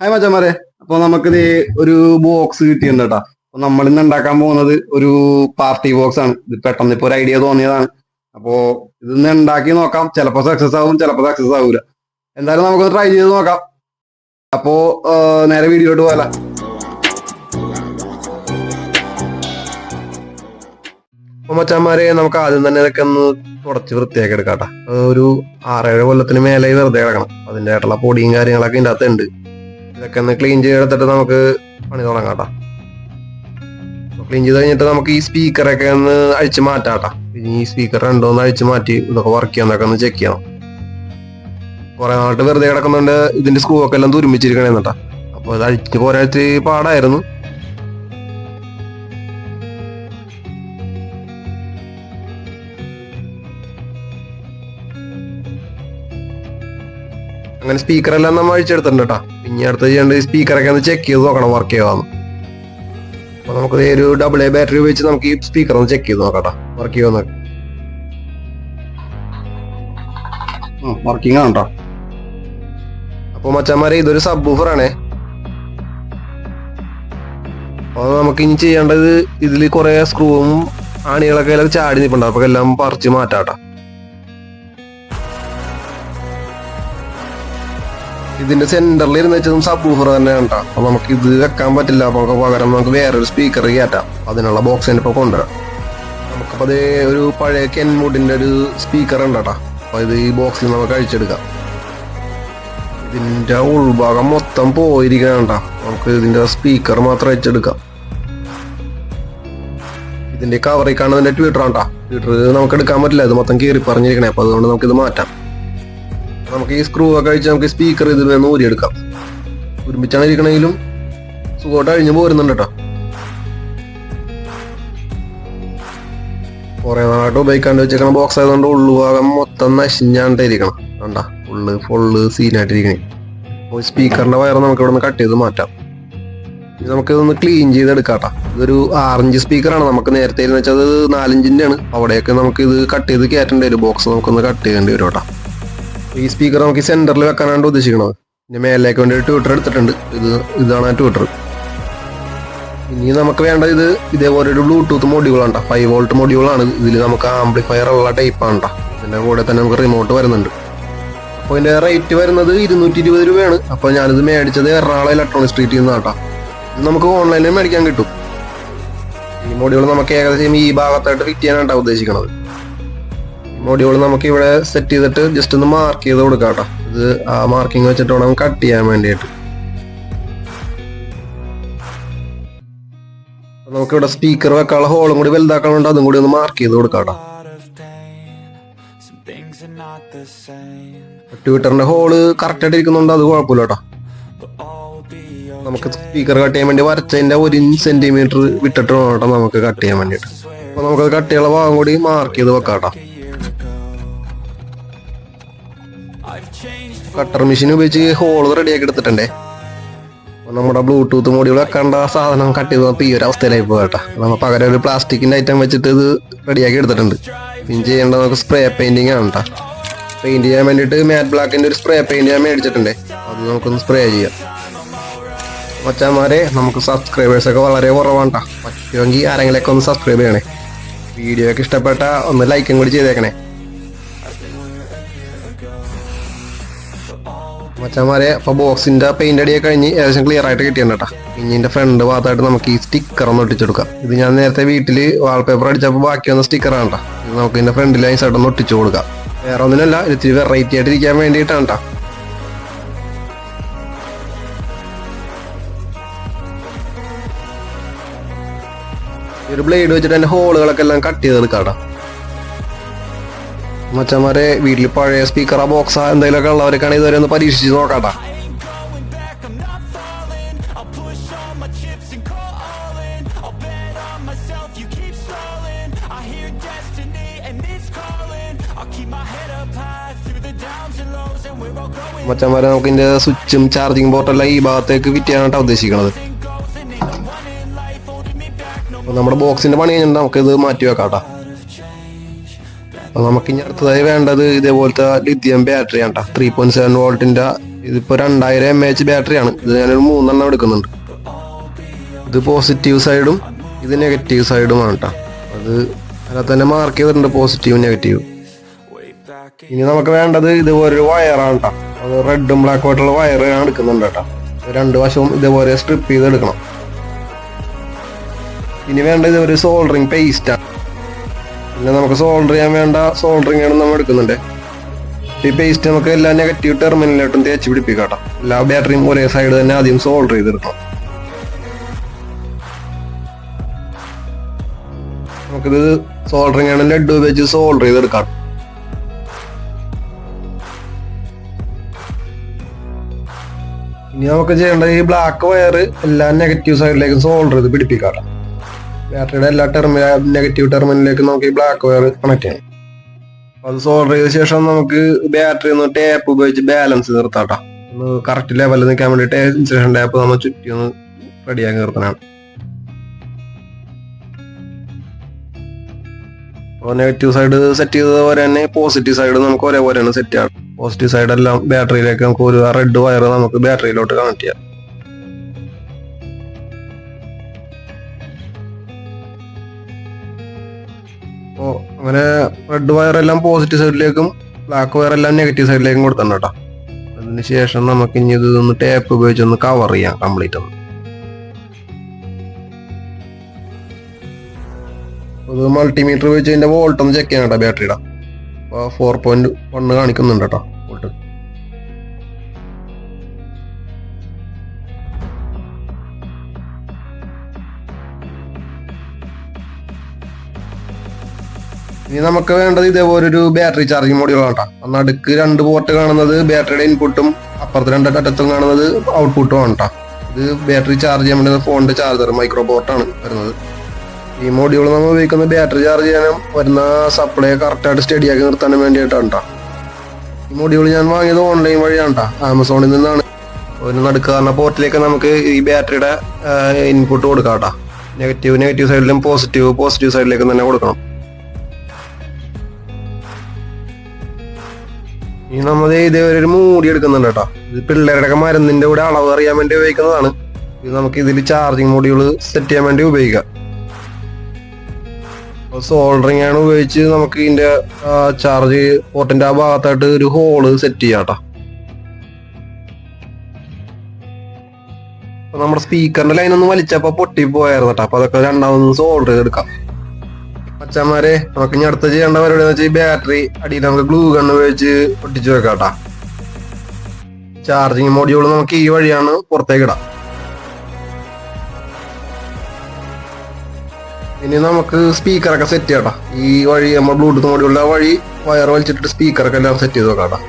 Hi മച്ചന്മാരെ. അപ്പൊ നമുക്കിത് ഒരു ബോക്സ് കിട്ടിയിട്ടുണ്ട് കേട്ടോ. അപ്പൊ നമ്മൾ ഇന്ന് ഉണ്ടാക്കാൻ പോകുന്നത് ഒരു പാർട്ടി ബോക്സ് ആണ്. ഇത് പെട്ടെന്ന് ഇപ്പൊ ഒരു ഐഡിയ തോന്നിയതാണ്. അപ്പോ ഇതൊന്ന് ഉണ്ടാക്കി നോക്കാം. ചിലപ്പോൾ സക്സസ് ആവും, ചിലപ്പോൾ സക്സസ് ആവൂല. എന്തായാലും നമുക്കൊന്ന് ട്രൈ ചെയ്ത് നോക്കാം. അപ്പോ നേരെ വീഡിയോട്ട് പോകാല. അപ്പൊ മച്ചന്മാരെ, നമുക്ക് ആദ്യം തന്നെ ഇതൊക്കെ ഒന്ന് തുടച്ച് വൃത്തിയാക്കി എടുക്കാട്ടോ. ഒരു 6-7 കൊല്ലത്തിന് മേലെ വെറുതെ കിടക്കണം. അതിൻ്റെ ആയിട്ടുള്ള പൊടിയും കാര്യങ്ങളൊക്കെ ഇതിൻ്റെ അകത്ത് ഉണ്ട്. ഇതൊക്കെ ഒന്ന് ക്ലീൻ ചെയ്തെടുത്തിട്ട് നമുക്ക് പണി തുടങ്ങാം കേട്ടോ. ക്ലീൻ ചെയ്ത് കഴിഞ്ഞിട്ട് നമുക്ക് ഈ സ്പീക്കറൊക്കെ ഒന്ന് അഴിച്ച് മാറ്റാട്ടാ. ഇനി ഈ സ്പീക്കർ രണ്ടോന്ന് അഴിച്ച് മാറ്റി ഇതൊക്കെ വർക്ക് ചെയ്യാന്നൊക്കെ ഒന്ന് ചെക്ക് ചെയ്യണം. കുറെ നാട്ട് വെറുതെ കിടക്കുന്നുണ്ട്. ഇതിന്റെ സ്ക്രൂ ഒക്കെ എല്ലാം തുരുമ്പിച്ചിരിക്കണേന്നിട്ടാ. അപ്പൊ ഇത് അഴിച്ച് പോരാച്ച് പാടായിരുന്നു. അങ്ങനെ സ്പീക്കറെല്ലാം നമ്മൾ അഴിച്ചെടുത്തിട്ടുണ്ട് കേട്ടോ. പിന്നെ അടുത്ത് ചെയ്യേണ്ടത് സ്പീക്കറൊക്കെ ഒന്ന് ചെക്ക് ചെയ്ത് നോക്കണം വർക്ക് ചെയ്യാന്ന്. അപ്പൊ നമുക്ക് ഒരു AA ബാറ്ററി ഉപയോഗിച്ച് നമുക്ക് ഈ സ്പീക്കർ ഒന്ന് ചെക്ക് ചെയ്ത് നോക്കാം വർക്ക് ചെയ്യുമെന്നൊക്കെ. വർക്കിംഗ് ആണ് കേട്ടോ. അപ്പൊ മച്ചന്മാരെ, ഇതൊരു സബ് വൂഫർ ആണേ. അപ്പൊ നമുക്ക് ഇനി ചെയ്യേണ്ടത് ഇതിൽ കുറെ സ്ക്രൂവും ആണികളൊക്കെ എല്ലാം ചാടി നിൽപ്പുണ്ടാവും. അപ്പൊ എല്ലാം പറിച്ച് മാറ്റാട്ടോ. ഇതിന്റെ സെന്ററിൽ ഇരുന്ന് വെച്ചതും സബ് വൂഫർ തന്നെയാണ് കേട്ടോ. അപ്പൊ നമുക്ക് ഇത് വെക്കാൻ പറ്റില്ല. അപ്പൊ പകരം നമുക്ക് വേറൊരു സ്പീക്കർ കയറ്റാം. അതിനുള്ള ബോക്സ് തന്നെ ഇപ്പൊ കൊണ്ടുവരാം. നമുക്കപ്പോ അത് ഒരു പഴയ കെൻവുഡിന്റെ ഒരു സ്പീക്കർ ഉണ്ട് കേട്ടോ. അപ്പൊ ഇത് ഈ ബോക്സിൽ നമുക്ക് അഴിച്ചെടുക്കാം. ഇതിന്റെ ഉൾഭാഗം മൊത്തം പോയിരിക്കണം കേട്ടോ. നമുക്ക് ഇതിന്റെ സ്പീക്കർ മാത്രം അഴിച്ചെടുക്കാം. ഇതിന്റെ കവറിൽ കാണുന്നതിന്റെ ട്വിറ്റർ ആണ്ടാ. ട്വിറ്റർ നമുക്ക് എടുക്കാൻ പറ്റില്ല. ഇത് മൊത്തം കീറി പറഞ്ഞിരിക്കണേ. അപ്പൊ അതുകൊണ്ട് നമുക്ക് ഇത് മാറ്റാം. നമുക്ക് ഈ സ്ക്രൂ ഒക്കെ അഴിച്ച് നമുക്ക് സ്പീക്കർ ഇതിൽ നിന്ന് ഊരിയെടുക്കാം. ഒരുമിച്ചാണ് ഇരിക്കണമെങ്കിലും സുഖമായിട്ട് അഴിഞ്ഞു പോരുന്നുണ്ട് കേട്ടോ. കുറെ നാളായിട്ട് ഉപയോഗിക്കാണ്ട് വെച്ചേക്കണ ബോക്സ് ആയതുകൊണ്ട് ഉള്ളുഭാഗം മൊത്തം നശിഞ്ഞാണ്ടിരിക്കണം. വേണ്ട, ഫുള്ള് സീനായിട്ടിരിക്കണേ. അപ്പോൾ സ്പീക്കറിന്റെ വയർ നമുക്ക് ഇവിടെ നിന്ന് കട്ട് ചെയ്ത് മാറ്റാം. നമുക്ക് ഇതൊന്ന് ക്ലീൻ ചെയ്തെടുക്കാട്ടോ. ഇതൊരു 6 ഇഞ്ച് സ്പീക്കറാണ്. നമുക്ക് നേരത്തെ ഇരുന്ന് വെച്ചാൽ അത് 4 ഇഞ്ചിന്റെ ആണ്. അവിടെയൊക്കെ നമുക്ക് ഇത് കട്ട് ചെയ്ത് കയറ്റേണ്ടി വരും. ബോക്സ് നമുക്കൊന്ന് കട്ട് ചെയ്യേണ്ടി വരും കേട്ടോ. ഈ സ്പീക്കർ നമുക്ക് ഈ സെന്ററിൽ വെക്കാനാണ് ഉദ്ദേശിക്കുന്നത്. ഇതിന്റെ മേലേക്ക് വേണ്ടി ട്വിറ്റർ എടുത്തിട്ടുണ്ട്. ഇതാണ് ആ ട്വിറ്റർ. ഇനി നമുക്ക് വേണ്ടത് ഇതേപോലെ ഒരു ബ്ലൂടൂത്ത് മൊഡ്യൂളാണ്. 5 വോൾട്ട് മൊഡ്യൂളാണ്. ഇതിൽ നമുക്ക് ആംപ്ലിഫയർ ഉള്ള ടൈപ്പാണ് കേട്ടോ. ഇതിന്റെ കൂടെ തന്നെ നമുക്ക് റിമോട്ട് വരുന്നുണ്ട്. അപ്പോൾ ഇതിന്റെ റേറ്റ് വരുന്നത് 220 രൂപയാണ്. അപ്പോൾ ഞാനിത് മേടിച്ചത് എറണാകുളം ഇലക്ട്രോണിക് സ്ട്രീറ്റിൽ നിന്ന് കേട്ടോ. ഇത് നമുക്ക് ഓൺലൈനിൽ മേടിക്കാൻ കിട്ടും. ഈ മൊഡ്യൂൾ നമുക്ക് ഏകദേശം ഈ ഭാഗത്തായിട്ട് ഫിറ്റ് ചെയ്യാനാണ് ഉദ്ദേശിക്കുന്നത്. മൊഡ്യൂൾ നമുക്ക് ഇവിടെ സെറ്റ് ചെയ്തിട്ട് ജസ്റ്റ് ഒന്ന് മാർക്ക് ചെയ്ത് കൊടുക്കാം കേട്ടോ. ഇത് ആ മാർക്കിംഗ് വെച്ചിട്ട് വേണം കട്ട് ചെയ്യാൻ വേണ്ടിയിട്ട്. നമുക്കിവിടെ സ്പീക്കർ വെക്കാനുള്ള ഹോളും കൂടി വലുതാക്കാനുണ്ട്. അതും കൂടി ഒന്ന് മാർക്ക് ചെയ്ത് കൊടുക്കാം കേട്ടോ. ട്വിറ്ററിന്റെ ഹോള് കറക്റ്റ് ആയിട്ട് ഇരിക്കുന്നുണ്ട്. അത് കുഴപ്പമില്ല കേട്ടോ. നമുക്ക് സ്പീക്കർ കട്ട് ചെയ്യാൻ വേണ്ടി വരച്ചതിന്റെ 1 സെന്റിമീറ്റർ വിട്ടിട്ട് വേണം കേട്ടോ നമുക്ക് കട്ട് ചെയ്യാൻ വേണ്ടിയിട്ട്. അപ്പൊ നമുക്ക് കട്ട് ചെയ്യാനുള്ള ഭാഗം കൂടി മാർക്ക് ചെയ്ത് വെക്കാം കേട്ടോ. കട്ടർ മെഷീൻ ഉപയോഗിച്ച് ഹോള് റെഡിയാക്കി എടുത്തിട്ടുണ്ടേ. നമ്മുടെ ബ്ലൂടൂത്ത് മൊഡ്യൂൾ വെക്കേണ്ട സാധനം കട്ട് ചെയ്തപ്പോൾ ഈ ഒരു അവസ്ഥയിലായി പോകട്ടെ. നമ്മൾ പകരം ഒരു പ്ലാസ്റ്റിക്കിന്റെ ഐറ്റം വെച്ചിട്ട് ഇത് റെഡിയാക്കി എടുത്തിട്ടുണ്ട്. പിന്നെ ചെയ്യേണ്ടത് നമുക്ക് സ്പ്രേ പെയിന്റിങ് ആണ് കേട്ടോ. പെയിന്റ് ചെയ്യാൻ വേണ്ടിയിട്ട് മാറ്റ് ബ്ലാക്കിന്റെ ഒരു സ്പ്രേ പെയിന്റ് ഞാൻ മേടിച്ചിട്ടുണ്ടേ. അത് നമുക്കൊന്ന് സ്പ്രേ ചെയ്യാം. മച്ചാന്മാരെ, നമുക്ക് സബ്സ്ക്രൈബേഴ്സൊക്കെ വളരെ കുറവാണ് കേട്ടോ. പറ്റുമെങ്കിൽ ആരെങ്കിലൊക്കെ ഒന്ന് സബ്സ്ക്രൈബ് ചെയ്യണേ. വീഡിയോ ഒക്കെ ഇഷ്ടപ്പെട്ട ഒന്ന് ലൈക്കും കൂടി ചെയ്തേക്കണേ മച്ചന്മാരെ. അപ്പൊ ബോക്സിന്റെ പെയിന്റ് അടിയൊക്കെ കഴിഞ്ഞ് ഏകദേശം ക്ലിയർ ആയിട്ട് കിട്ടിയാണ് കേട്ടോ. ഇനി ഇതിന്റെ ഫ്രണ്ട് ഭാഗത്തായിട്ട് നമുക്ക് ഈ സ്റ്റിക്കർ ഒന്ന് ഒട്ടിച്ചെടുക്കാം. ഇത് ഞാൻ നേരത്തെ വീട്ടില് വാൾപേപ്പർ അടിച്ചപ്പോൾ ബാക്കി വന്ന സ്റ്റിക്കറാണ് കേട്ടോ. ഇത് നമുക്ക് ഇതിന്റെ ഫ്രണ്ടിൽ ഈ സൈഡ് ഒന്ന് ഒട്ടിച്ചു കൊടുക്കാം. വേറെ ഒന്നിനല്ല, ഇത്തിരി വെറൈറ്റി ആയിട്ട് ഇരിക്കാൻ വേണ്ടിയിട്ടാണ് കേട്ടോ. ഒരു ബ്ലേഡ് വെച്ചിട്ട് അതിന്റെ ഹോളുകളൊക്കെ എല്ലാം കട്ട് ചെയ്തെടുക്കാം കേട്ടോ. മച്ചന്മാരെ, വീട്ടിൽ പഴയ സ്പീക്കർ ബോക്സ് എന്തെങ്കിലുമൊക്കെ ഉള്ളവർക്കാണ് ഇതുവരെ ഒന്ന് പരീക്ഷിച്ച് നോക്കാട്ടാ. മച്ചന്മാരെ, നമുക്ക് ഇതിന്റെ സ്വിച്ചും ചാർജിങ് പോർട്ടെല്ലാം ഈ ഭാഗത്തേക്ക് ഫിറ്റ് ചെയ്യാനായിട്ടാണ് ഉദ്ദേശിക്കുന്നത്. നമ്മുടെ ബോക്സിന്റെ പണി കഴിഞ്ഞിട്ട് നമുക്ക് ഇത് മാറ്റി വെക്കാട്ടാ. അപ്പൊ നമുക്ക് ഇനി അടുത്തതായി വേണ്ടത് ഇതേപോലത്തെ ലിഥിയം ബാറ്ററി ആണ് 3.7 വോൾട്ടിന്റെ ഇതിപ്പോ 2000 mAh ബാറ്ററിയാണ്. ഇത് ഞാനൊരു 3 എടുക്കുന്നുണ്ട്. ഇത് പോസിറ്റീവ് സൈഡും ഇത് നെഗറ്റീവ് സൈഡുമാണ് കേട്ടോ. അത് അതിനകത്ത് തന്നെ മാർക്ക് ചെയ്തിട്ടുണ്ട്, പോസിറ്റീവും നെഗറ്റീവും. ഇനി നമുക്ക് വേണ്ടത് ഇതുപോലൊരു വയറാണ് കേട്ടോ. അത് റെഡും ബ്ലാക്കും ആയിട്ടുള്ള വയർ ഞാൻ എടുക്കുന്നുണ്ട് കേട്ടോ. 2 വശവും ഇതുപോലെ സ്ട്രിപ്പ് ചെയ്ത് എടുക്കണം. ഇനി വേണ്ടത് ഒരു സോൾഡറിങ് പേസ്റ്റാണ്. പിന്നെ നമുക്ക് സോൾഡർ ചെയ്യാൻ വേണ്ട സോൾഡറിങ് ആണ് നമ്മൾ എടുക്കുന്നുണ്ട്. ഈ പേസ്റ്റ് നമുക്ക് എല്ലാ നെഗറ്റീവ് ടെർമിനലിലോട്ടും തേച്ച് പിടിപ്പിക്കാം കേട്ടോ. എല്ലാ ബാറ്ററിയും ഒരേ സൈഡ് തന്നെ ആദ്യം സോൾഡർ ചെയ്തെടുക്കണം. നമുക്കിത് സോൾഡറിങ് ആണ് ലെഡ് ഉപയോഗിച്ച് സോൾഡർ ചെയ്തെടുക്കാം. ഇനി നമുക്ക് ചെയ്യേണ്ടത് ഈ ബ്ലാക്ക് വയർ എല്ലാ നെഗറ്റീവ് സൈഡിലേക്കും സോൾഡർ ചെയ്ത് പിടിപ്പിക്കാം. ബാറ്ററിയുടെ എല്ലാ നെഗറ്റീവ് ടെർമിനലിലേക്കും നമുക്ക് ഈ ബ്ലാക്ക് വയർ കണക്ട് ചെയ്യണം. അത് സോൾഡർ ചെയ്ത ശേഷം നമുക്ക് ബാറ്ററി ഒന്ന് ടേപ്പ് ഉപയോഗിച്ച് ബാലൻസ് നിർത്താം. ഒന്ന് കറക്റ്റ് ലെവലിൽ നിൽക്കാൻ വേണ്ടിയിട്ട് ഇൻസുലേഷൻ ടാപ്പ് നമ്മൾ ചുറ്റി ഒന്ന് റെഡിയാക്കി നിർത്തണം. അപ്പോൾ നെഗറ്റീവ് സൈഡ് സെറ്റ് ചെയ്തതുപോലെ തന്നെ പോസിറ്റീവ് സൈഡ് നമുക്ക് ഒരേപോലെ തന്നെ സെറ്റ് ചെയ്യാം. പോസിറ്റീവ് സൈഡ് എല്ലാം ബാറ്ററിയിലേക്ക് നമുക്ക് ഒരു റെഡ് വയർ നമുക്ക് ബാറ്ററിയിലോട്ട് കണക്ട് ചെയ്യാം. അപ്പോൾ അങ്ങനെ റെഡ് വയർ എല്ലാം പോസിറ്റീവ് സൈഡിലേക്കും ബ്ലാക്ക് വയർ എല്ലാം നെഗറ്റീവ് സൈഡിലേക്കും കൊടുക്കണം കേട്ടോ. അതിന് ശേഷം നമുക്ക് ഇനി ഇതൊന്ന് ടേപ്പ് ഉപയോഗിച്ച് ഒന്ന് കവർ ചെയ്യാം കംപ്ലീറ്റ് ഒന്ന്. അത് മൾട്ടിമീറ്റർ ഉപയോഗിച്ച് അതിന്റെ വോൾട്ട് ഒന്ന് ചെക്ക് ചെയ്യാം കേട്ടോ ബാറ്ററിയുടെ. അപ്പോൾ 4.1 കാണിക്കുന്നുണ്ട് കേട്ടോ വോൾട്ട്. ഇനി നമുക്ക് വേണ്ടത് ഇതേപോലൊരു ബാറ്ററി ചാർജിങ് മോഡ്യൂളാണ് കേട്ടോ. നടുക്ക് 2 പോർട്ട് കാണുന്നത് ബാറ്ററിയുടെ ഇൻപുട്ടും അപ്പുറത്ത് 2 അറ്റത്തും കാണുന്നത് ഔട്ട്പുട്ടും ആണ് കേട്ടോ. ഇത് ബാറ്ററി ചാർജ് ചെയ്യാൻ വേണ്ടി ഫോണിന്റെ ചാർജർ മൈക്രോ പോർട്ടാണ് വരുന്നത്. ഈ മോഡ്യൂൾ നമ്മൾ ഉപയോഗിക്കുന്ന ബാറ്ററി ചാർജ് ചെയ്യാനും വരുന്ന സപ്ലൈ കറക്റ്റായിട്ട് സ്റ്റഡിയാക്കി നിർത്താനും വേണ്ടിയിട്ടാണ് കേട്ടോ. ഈ മോഡ്യൂൾ ഞാൻ വാങ്ങിയത് ഓൺലൈൻ വഴിയാണ് കേട്ടോ, ആമസോണിൽ നിന്നാണ്. ഒരു നടുക്ക് പറഞ്ഞ പോർട്ടിലേക്ക് നമുക്ക് ഈ ബാറ്ററിയുടെ ഇൻപുട്ട് കൊടുക്കാം കേട്ടോ. നെഗറ്റീവ് സൈഡിലും പോസിറ്റീവ് സൈഡിലേക്കും തന്നെ കൊടുക്കണം. ഇനി നമ്മൾ ഇതേപോലെ ഒരു മൂടി എടുക്കുന്നുണ്ട് കേട്ടോ. ഇത് പിള്ളേരുടെ മരുന്നിന്റെ കൂടെ അളവ് അറിയാൻ വേണ്ടി ഉപയോഗിക്കുന്നതാണ്. ഇത് നമുക്ക് ഇതിൽ ചാർജിങ് മോഡ്യൂൾ സെറ്റ് ചെയ്യാൻ വേണ്ടി ഉപയോഗിക്കാം. സോൾഡറിങ് ആണ് ഉപയോഗിച്ച് നമുക്ക് ഇതിന്റെ ചാർജ് പോർട്ടിന്റെ ആ ഭാഗത്തായിട്ട് ഒരു ഹോള് സെറ്റ് ചെയ്യാം കേട്ടോ. അപ്പൊ നമ്മുടെ സ്പീക്കറിന്റെ ലൈൻ ഒന്ന് വലിച്ചപ്പോ പൊട്ടിപ്പോയായിരുന്നു കേട്ടോ. അപ്പൊ അതൊക്കെ രണ്ടാമത് സോൾഡർ ചെയ്തെടുക്കാം. അച്ഛന്മാരെ നമുക്ക് ഇനി അടുത്ത ചെയ്യേണ്ട പരിപാടി എന്ന് വെച്ചാൽ ഈ ബാറ്ററി അടിയിൽ നമുക്ക് ഗ്ലൂ ഗണ്ണ് ഉപയോഗിച്ച് പൊട്ടിച്ചു വെക്കാം കേട്ടോ. ചാർജിങ് മോഡ്യൂൾ നമുക്ക് ഈ വഴിയാണ് പുറത്തേക്ക് ഇടാം. ഇനി നമുക്ക് സ്പീക്കറൊക്കെ സെറ്റ് ചെയ്യാം കേട്ടോ. ഈ വഴി നമ്മൾ ബ്ലൂടൂത്ത് മോഡ്യൂളിന്റെ വഴി വയർ വലിച്ചിട്ട് സ്പീക്കറൊക്കെ എല്ലാം സെറ്റ് ചെയ്ത് വെക്കാം കേട്ടോ.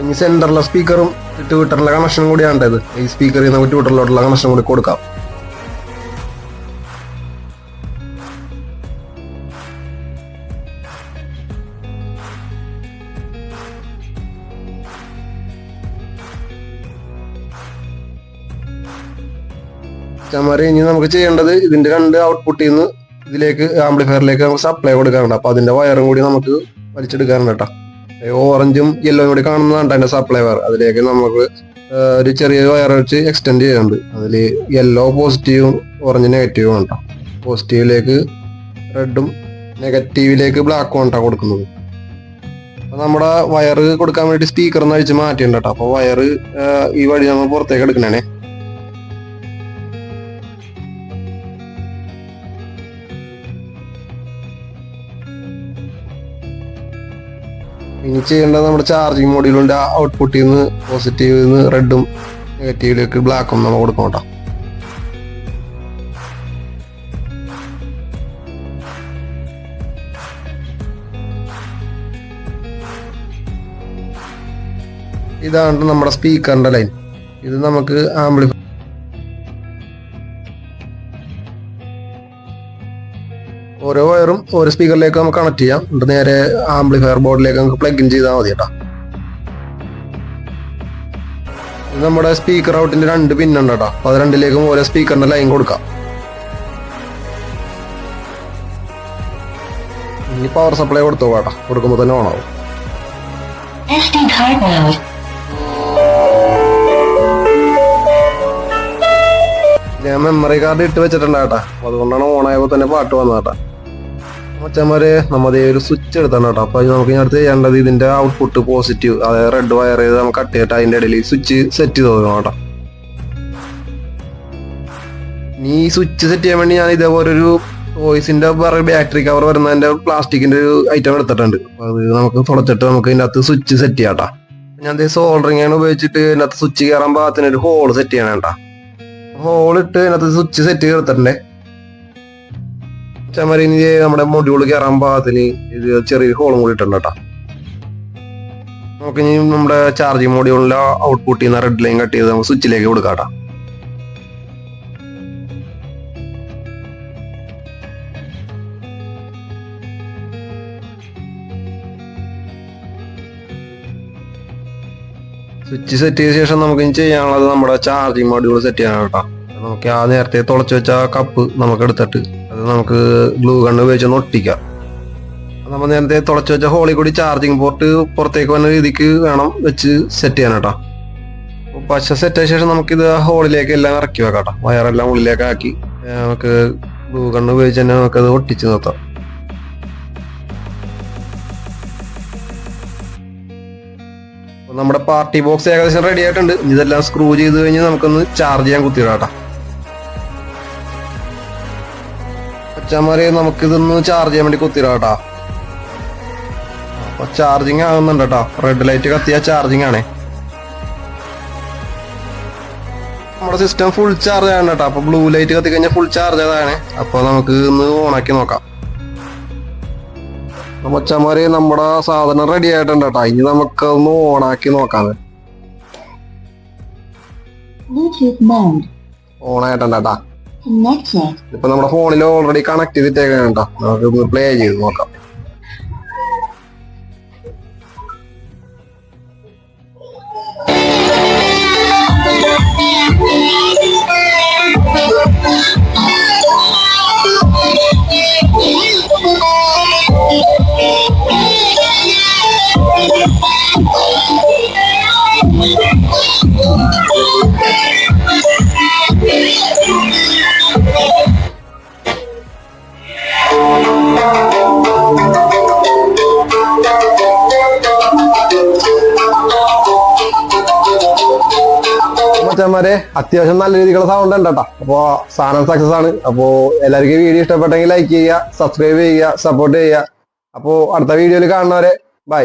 ഇനി സെന്ററിലെ സ്പീക്കറും ട്വിറ്ററിലെ കണക്ഷനും കൂടിയാണ് ഇത്. ഈ സ്പീക്കറിൽ നമുക്ക് ട്വിറ്ററിലോട്ടുള്ള കണക്ഷൻ കൂടി കൊടുക്കാം. ഇനി നമുക്ക് ചെയ്യേണ്ടത് ഇതിന്റെ 2 ഔട്ട്പുട്ടിൽ നിന്ന് ഇതിലേക്ക് ആംപ്ലിഫയറിലേക്ക് നമുക്ക് സപ്ലൈ കൊടുക്കാറുണ്ട്. അപ്പൊ അതിന്റെ വയറും കൂടി നമുക്ക് വലിച്ചെടുക്കാറുണ്ട് കേട്ടോ. ഓറഞ്ചും യെല്ലോയും കൂടി കാണുന്നതാണ് അതിന്റെ സപ്ലൈ വയർ. അതിലേക്ക് നമുക്ക് ഒരു ചെറിയ വയർ വെച്ച് എക്സ്റ്റെൻഡ് ചെയ്യുന്നുണ്ട്. അതിൽ യെല്ലോ പോസിറ്റീവും ഓറഞ്ച് നെഗറ്റീവും കേട്ടോ. പോസിറ്റീവിലേക്ക് റെഡും നെഗറ്റീവിലേക്ക് ബ്ലാക്കും ആണ് കേട്ടോ കൊടുക്കുന്നത്. അപ്പൊ നമ്മുടെ വയർ കൊടുക്കാൻ വേണ്ടി സ്പീക്കറിന്ന് അഴിച്ച് മാറ്റിയിട്ടുണ്ട് കേട്ടോ. അപ്പൊ വയർ ഈ വഴി നമ്മൾ പുറത്തേക്ക് എടുക്കണേ. ഇനി ചെയ്യേണ്ടത് നമ്മുടെ ചാർജിങ് മോഡ്യൂളിന്റെ ഔട്ട്പുട്ടിൽ നിന്ന് പോസിറ്റീവിൽ നിന്ന് റെഡും നെഗറ്റീവിലേക്ക് ബ്ലാക്കും നമ്മൾ കൊടുക്കണം കേട്ടോ. ഇതാണ് നമ്മുടെ സ്പീക്കറിന്റെ ലൈൻ. ഇത് നമുക്ക് ആംപ്ലിഫയർ ഓരോ വയറും ഓരോ സ്പീക്കറിലേക്ക് നമുക്ക് കണക്ട് ചെയ്യാം. എന്നിട്ട് നേരെ ആംപ്ലിഫയർ ബോർഡിലേക്ക് നമുക്ക് പ്ലഗ് ഇൻ ചെയ്താൽ മതി കേട്ടോ. ഇത് നമ്മുടെ സ്പീക്കർ ഔട്ടിന്റെ 2 പിന്നുണ്ട് കേട്ടോ. അപ്പൊ അത് രണ്ടിലേക്കും ഓരോ സ്പീക്കറിന്റെ ലൈൻ കൊടുക്കാം. ഇനി പവർ സപ്ലൈ കൊടുത്തോ കേട്ടോ. കൊടുക്കുമ്പോൾ തന്നെ ഓണാവും. SD card mode. ഞാൻ മെമ്മറി കാർഡ് ഇട്ട് വെച്ചിട്ടുണ്ടാട്ടാ, അതുകൊണ്ടാണ് ഓണായപ്പോ തന്നെ പാട്ട് വന്നതാട്ടാ. മച്ചന്മാരെ നമ്മതേ ഒരു സ്വിച്ച് എടുത്താണ് കേട്ടോ. അപ്പൊ നമുക്ക് ഇനി അടുത്ത് ചെയ്യേണ്ടത് ഇതിന്റെ ഔട്ട്പുട്ട് പോസിറ്റീവ്, അതായത് റെഡ് വയർ ചെയ്ത് നമുക്ക് കട്ട് ചെയ്തിട്ട് അതിന്റെ ഇടയിൽ സ്വിച്ച് സെറ്റ് ചെയ്ത് നോക്കണം കേട്ടോ. ഈ സ്വിച്ച് സെറ്റ് ചെയ്യാൻ വേണ്ടി ഞാൻ ഇതേപോലെ ഒരു വോയിസിന്റെ ബാറ്ററി കവർ വരുന്നതിന്റെ പ്ലാസ്റ്റിക്കിന്റെ ഒരു ഐറ്റം എടുത്തിട്ടുണ്ട്. അത് നമുക്ക് തുളച്ചിട്ട് നമുക്ക് ഇതിന്റെ അകത്ത് സ്വിച്ച് സെറ്റ് ചെയ്യാം കേട്ടോ. ഞാൻ സോൾഡറിങ് ആണ് ഉപയോഗിച്ചിട്ട് ഇതിന്റെ അകത്ത് സ്വിച്ച് കയറാൻ പാകത്തിന് ഒരു ഹോൾ സെറ്റ് ചെയ്യണം കേട്ടോ. ഹോൾ ഇട്ട് ഇതിനകത്ത് സ്വിച്ച് സെറ്റ് ചെയ്തിട്ടുണ്ട്. ചമരിന് നമ്മുടെ മൊഡ്യൂള് കയറാൻ പാകത്തിന് ഇത് ചെറിയൊരു ഹോളും കൂടി ഇട്ടുണ്ട് കേട്ടോ. നമുക്കിനി നമ്മുടെ ചാർജിങ് മൊഡ്യൂളിന്റെ ഔട്ട്പുട്ടിൽ നിന്ന് റെഡ് ലൈൻ കട്ട് ചെയ്ത് നമുക്ക് സ്വിച്ചിലേക്ക് കൊടുക്കാം കേട്ടോ. സ്വിച്ച് സെറ്റ് ചെയ്ത ശേഷം നമുക്ക് ഇനി ചെയ്യാനുള്ളത് നമ്മുടെ ചാർജിങ് മൊഡ്യൂൾ സെറ്റ് ചെയ്യാനാണ് കേട്ടോ. നമുക്ക് ആ നേരത്തെ തുളച്ച് വെച്ച കപ്പ് നമുക്ക് എടുത്തിട്ട് അത് നമുക്ക് ഗ്ലൂ ഗണ്ണ് ഉപയോഗിച്ചൊന്ന് ഒട്ടിക്കാം. നമ്മൾ നേരത്തെ തുളച്ച് വെച്ച ഹോളിൽ കൂടി ചാർജിങ് പോർട്ട് പുറത്തേക്ക് വന്ന രീതിക്ക് വേണം വെച്ച് സെറ്റ് ചെയ്യാൻ കേട്ടോ. പശ സെറ്റ് ആയ ശേഷം നമുക്കിത് ഹോളിലേക്ക് എല്ലാം ഇറക്കി വെക്കാം കേട്ടോ. വയറെല്ലാം ഉള്ളിലേക്ക് ആക്കി നമുക്ക് ഗ്ലൂ ഗണ്ണ് ഉപയോഗിച്ച് തന്നെ നമുക്കത് ഒട്ടിച്ച് നിർത്താം. നമ്മുടെ പാർട്ടി ബോക്സ് ഏകദേശം റെഡി ആയിട്ടുണ്ട്. ഇതെല്ലാം സ്ക്രൂ ചെയ്ത് കഴിഞ്ഞ് നമുക്കൊന്ന് ചാർജ് ചെയ്യാൻ കുത്തിയിടാം. അച്ഛന്മാരെ നമുക്കിതൊന്ന് ചാർജ് ചെയ്യാൻ വേണ്ടി കുത്തിയിടാം. അപ്പൊ ചാർജിങ് ആകുന്നുണ്ട് കേട്ടോ. റെഡ് ലൈറ്റ് കത്തിയ ചാർജിങ് ആണേ. നമ്മുടെ സിസ്റ്റം ഫുൾ ചാർജ് ആണ് കേട്ടോ. അപ്പൊ ബ്ലൂ ലൈറ്റ് കത്തി കഴിഞ്ഞാൽ ഫുൾ ചാർജ് ആയതാണ്. അപ്പൊ നമുക്ക് ഒന്ന് ഓണാക്കി നോക്കാം. മച്ചന്മാരെ നമ്മുടെ സാധനം റെഡി ആയിട്ടുണ്ട് കേട്ടോ. ഇനി നമുക്കൊന്ന് ഓണാക്കി നോക്കാം. ഓണായിട്ടുണ്ട് കേട്ടാ. ഇപ്പൊ നമ്മുടെ ഫോണിൽ ഓൾറെഡി കണക്ട് ചെയ്തിട്ടേക്കാണ് കേട്ടോ. നമുക്ക് പ്ലേ ചെയ്ത് നോക്കാം. മച്ചന്മാരെ അത്യാവശ്യം നല്ല രീതിക്കുള്ള സൗണ്ട് ഉണ്ട് കേട്ടോ. അപ്പോ സാധനം സക്സസ് ആണ്. അപ്പോ എല്ലാവർക്കും വീഡിയോ ഇഷ്ടപ്പെട്ടെങ്കിൽ ലൈക്ക് ചെയ്യുക, സബ്സ്ക്രൈബ് ചെയ്യുക, സപ്പോർട്ട് ചെയ്യുക. അപ്പോ അടുത്ത വീഡിയോയിൽ കാണുന്നവരെ ബൈ.